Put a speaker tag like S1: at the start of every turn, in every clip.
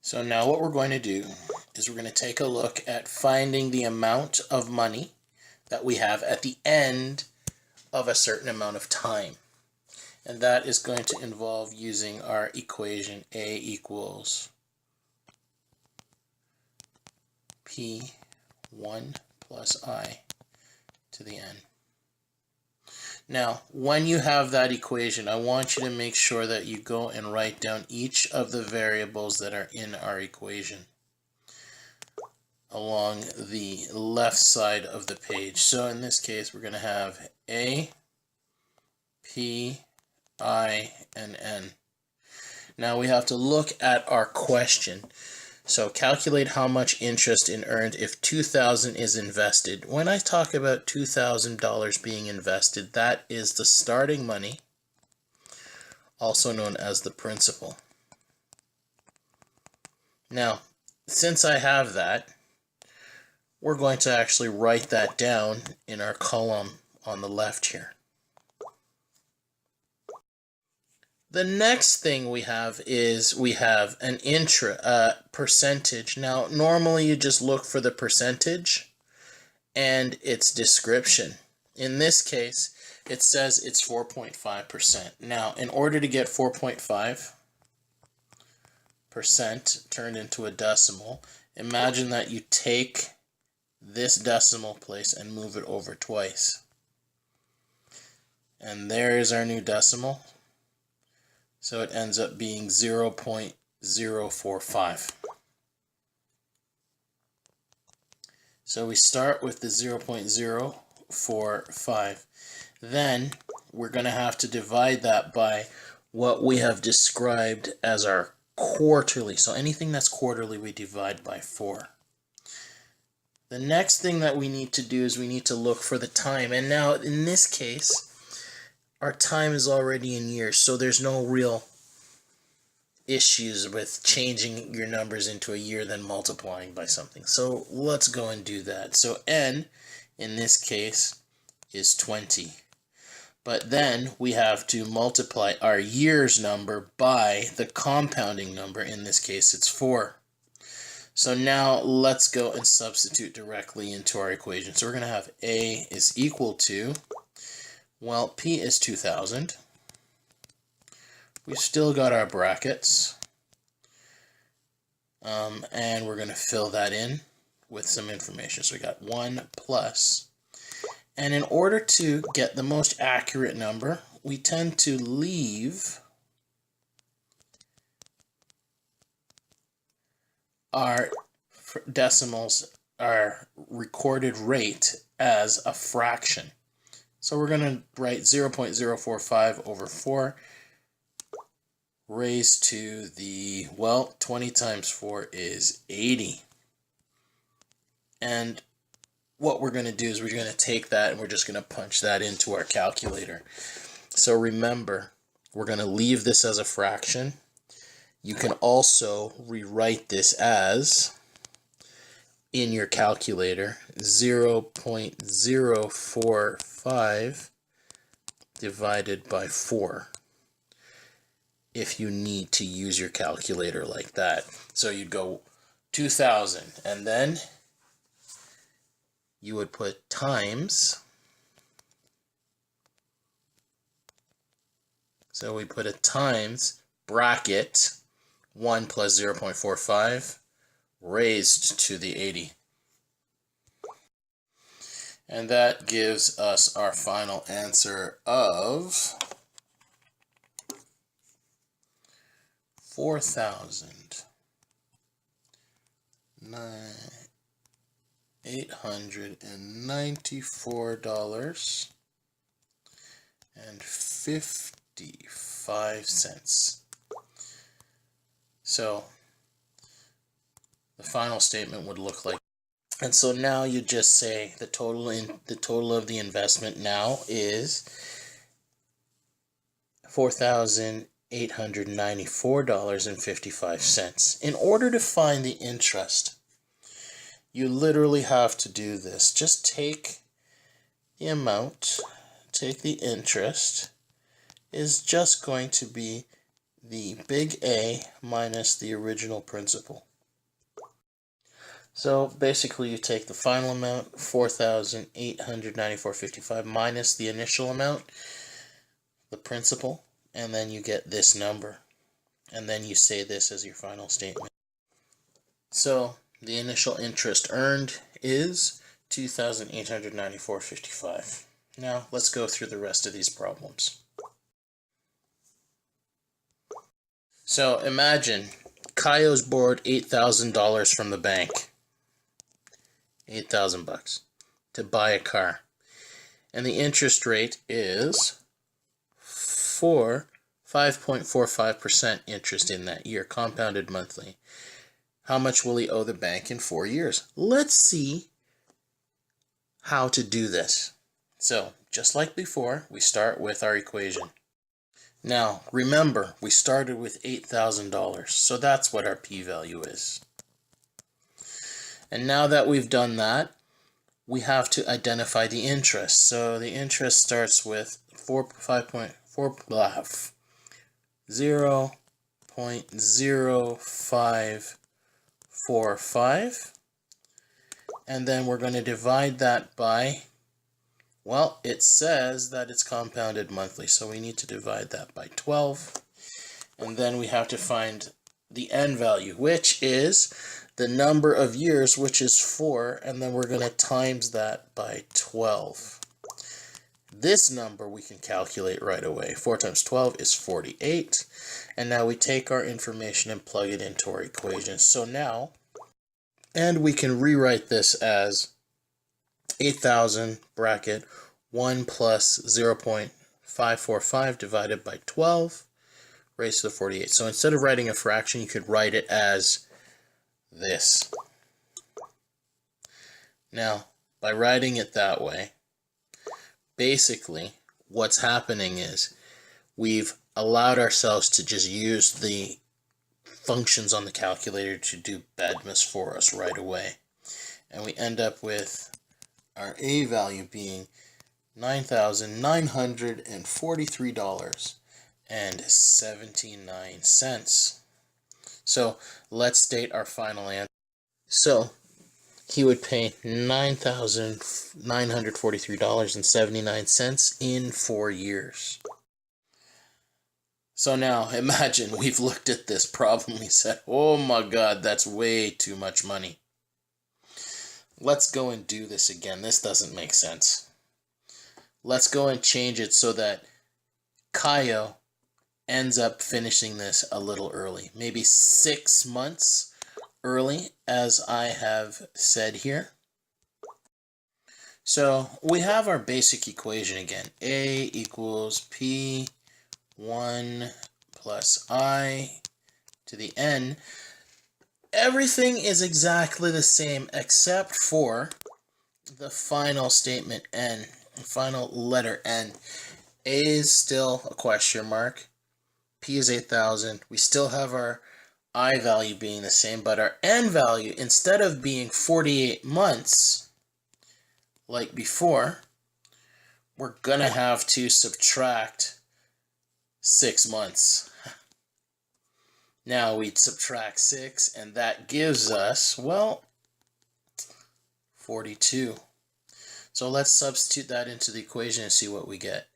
S1: So now what we're going to do is we're going to take a look at finding the amount of money that we have at the end of a certain amount of time. And that is going to involve using our equation A equals P1 plus I to the n. Now, when you have that equation, I want you to make sure that you go and write down each of the variables that are in our equation along the left side of the page. So in this case, we're going to have A, P, I, and N. Now we have to look at our question. So calculate how much interest is earned if $2,000 is invested. When I talk about $2,000 being invested, that is the starting money, also known as the principal. Now, since I have that, we're going to actually write that down in our column on the left here. The next thing we have is we have an percentage. Now, normally you just look for the percentage and its description. In this case, it says it's 4.5%. Now, in order to get 4.5% turned into a decimal, imagine that you take this decimal place and move it over twice. And there is our new decimal. So it ends up being 0.045. So we start with the 0.045. Then we're going to have to divide that by what we have described as our quarterly. So anything that's quarterly, we divide by 4. The next thing that we need to do is we need to look for the time. And now in this case, our time is already in years, so there's no real issues with changing your numbers into a year then multiplying by something. So let's go and do that. So n in this case is 20. But then we have to multiply our years number by the compounding number. In this case, it's 4. So now let's go and substitute directly into our equation. So we're going to have A is equal to, well, P is 2,000. We've still got our brackets. And we're going to fill that in with some information. So we got 1 plus. And in order to get the most accurate number, we tend to leave our decimals, our recorded rate, as a fraction. So we're going to write 0.045 over 4 raised to the, well, 20 times 4 is 80. And what we're going to do is we're going to take that and we're just going to punch that into our calculator. So remember, we're going to leave this as a fraction. You can also rewrite this as, in your calculator, 0.045 divided by 4. If you need to use your calculator like that. So you'd go 2,000 and then you would put times. So we put a times bracket 1 plus 0.45 raised to the 80. And that gives us our final answer of 4,894.55. So the final statement would look like, and so now you just say the total of the investment now is $4,894.55. In order to find the interest, you literally have to do this. Just take the amount, take the interest, is just going to be the big A minus the original principal. So basically you take the final amount, 4,894.55, minus the initial amount, the principal, and then you get this number. And then you say this as your final statement. So the initial interest earned is 2,894.55. Now let's go through the rest of these problems. So imagine Kayo's borrowed $8,000 from the bank. 8,000 bucks to buy a car. And the interest rate is 5.45% interest in that year, compounded monthly. How much will he owe the bank in 4 years? Let's see how to do this. So, just like before, we start with our equation. Now, remember, we started with $8,000, so that's what our p-value is. And now that we've done that, we have to identify the interest. So the interest starts with 0.0545, and then we're going to divide that by, well, it says that it's compounded monthly, so we need to divide that by 12, and then we have to find the n value, which is the number of years, which is 4, and then we're going to times that by 12. This number we can calculate right away. 4 times 12 is 48, and now we take our information and plug it into our equation. So now, and we can rewrite this as 8,000 bracket 1 plus 0.545 divided by 12 raised to the 48. So instead of writing a fraction, you could write it as this. Now, by writing it that way, basically what's happening is we've allowed ourselves to just use the functions on the calculator to do BADMAS for us right away. And we end up with our A value being $9,943.79. So let's state our final answer. So he would pay $9,943.79 in 4 years. So now imagine we've looked at this problem. We said, oh my God, that's way too much money. Let's go and do this again. This doesn't make sense. Let's go and change it so that Kayo ends up finishing this a little early. Maybe 6 months early, as I have said here. So we have our basic equation again. A equals P1 plus I to the N. Everything is exactly the same except for the final statement N, final letter N. A is still a question mark. P is 8,000. We still have our I value being the same, but our N value, instead of being 48 months like before, we're going to have to subtract 6 months. Now we'd subtract 6, and that gives us, well, 42. So let's substitute that into the equation and see what we get.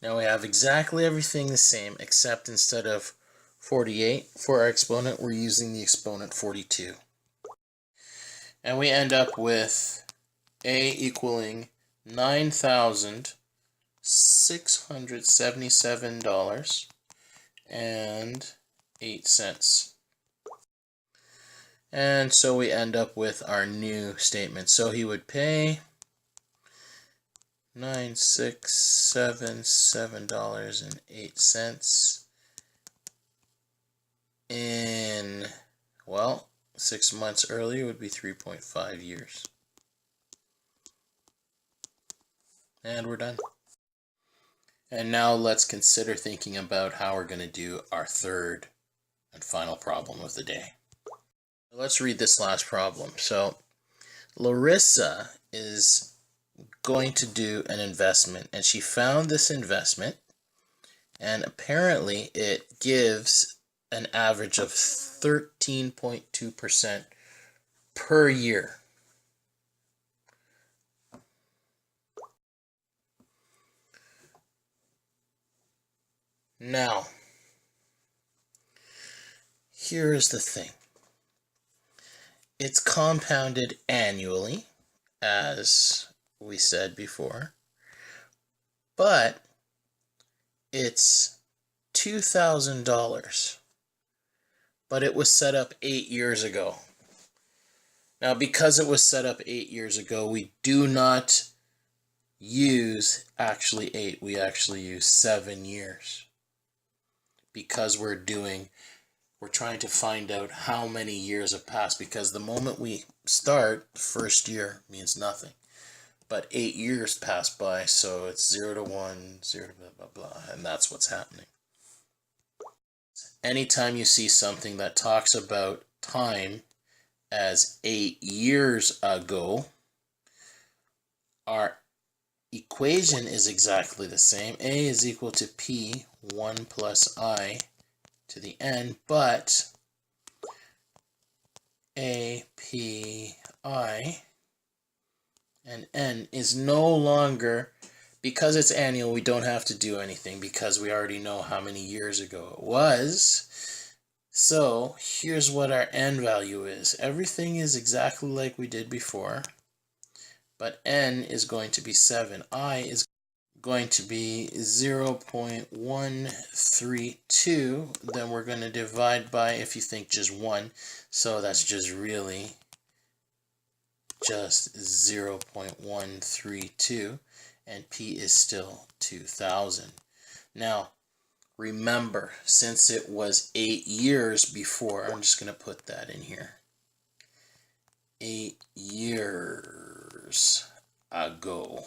S1: Now we have exactly everything the same, except instead of 48 for our exponent, we're using the exponent 42. And we end up with A equaling $9,677.08. And so we end up with our new statement. So he would pay $9,677.08 in, well, 6 months earlier would be 3.5 years. And we're done. And now let's consider thinking about how we're going to do our third and final problem of the day. Let's read this last problem. So Larissa is going to do an investment, and she found this investment And apparently it gives an average of 13.2% per year. Now, here is the thing. It's compounded annually, as we said before, but it's $2,000, but it was set up 8 years ago. Now, because it was set up 8 years ago, we do not use actually 8, we actually use 7 years, because we're trying to find out how many years have passed, because the moment we start, the first year means nothing. But 8 years pass by, so it's 0 to 1, 0 to blah, blah, blah, and that's what's happening. Anytime you see something that talks about time as 8 years ago, our equation is exactly the same. A is equal to P, 1 plus I to the n, but A, P, I, and n is no longer, because it's annual, we don't have to do anything because we already know how many years ago it was. So here's what our n value is. Everything is exactly like we did before, but n is going to be 7. I is going to be 0.132. Then we're going to divide by, if you think, just 1. So that's just really just 0.132, and P is still 2,000. Now, remember, since it was 8 years before, I'm just going to put that in here. 8 years ago.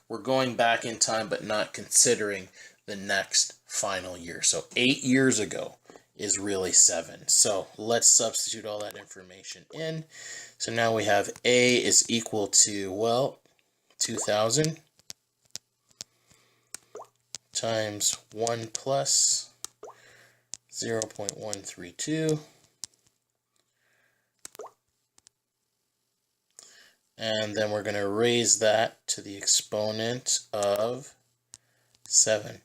S1: We're going back in time, but not considering the next final year. So 8 years ago is really 7. So let's substitute all that information in. So now we have A is equal to, well, 2,000 times 1 plus 0.132. And then we're going to raise that to the exponent of 7.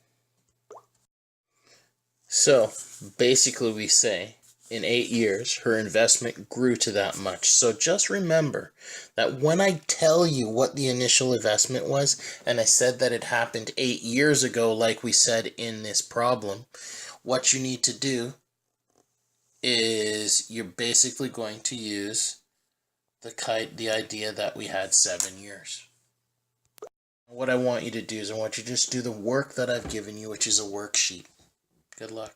S1: So basically we say in 8 years her investment grew to that much. So just remember that when I tell you what the initial investment was, and I said that it happened 8 years ago like we said in this problem, what you need to do is you're basically going to use the idea that we had 7 years. What I want you to do is I want you to just do the work that I've given you, which is a worksheet. Good luck.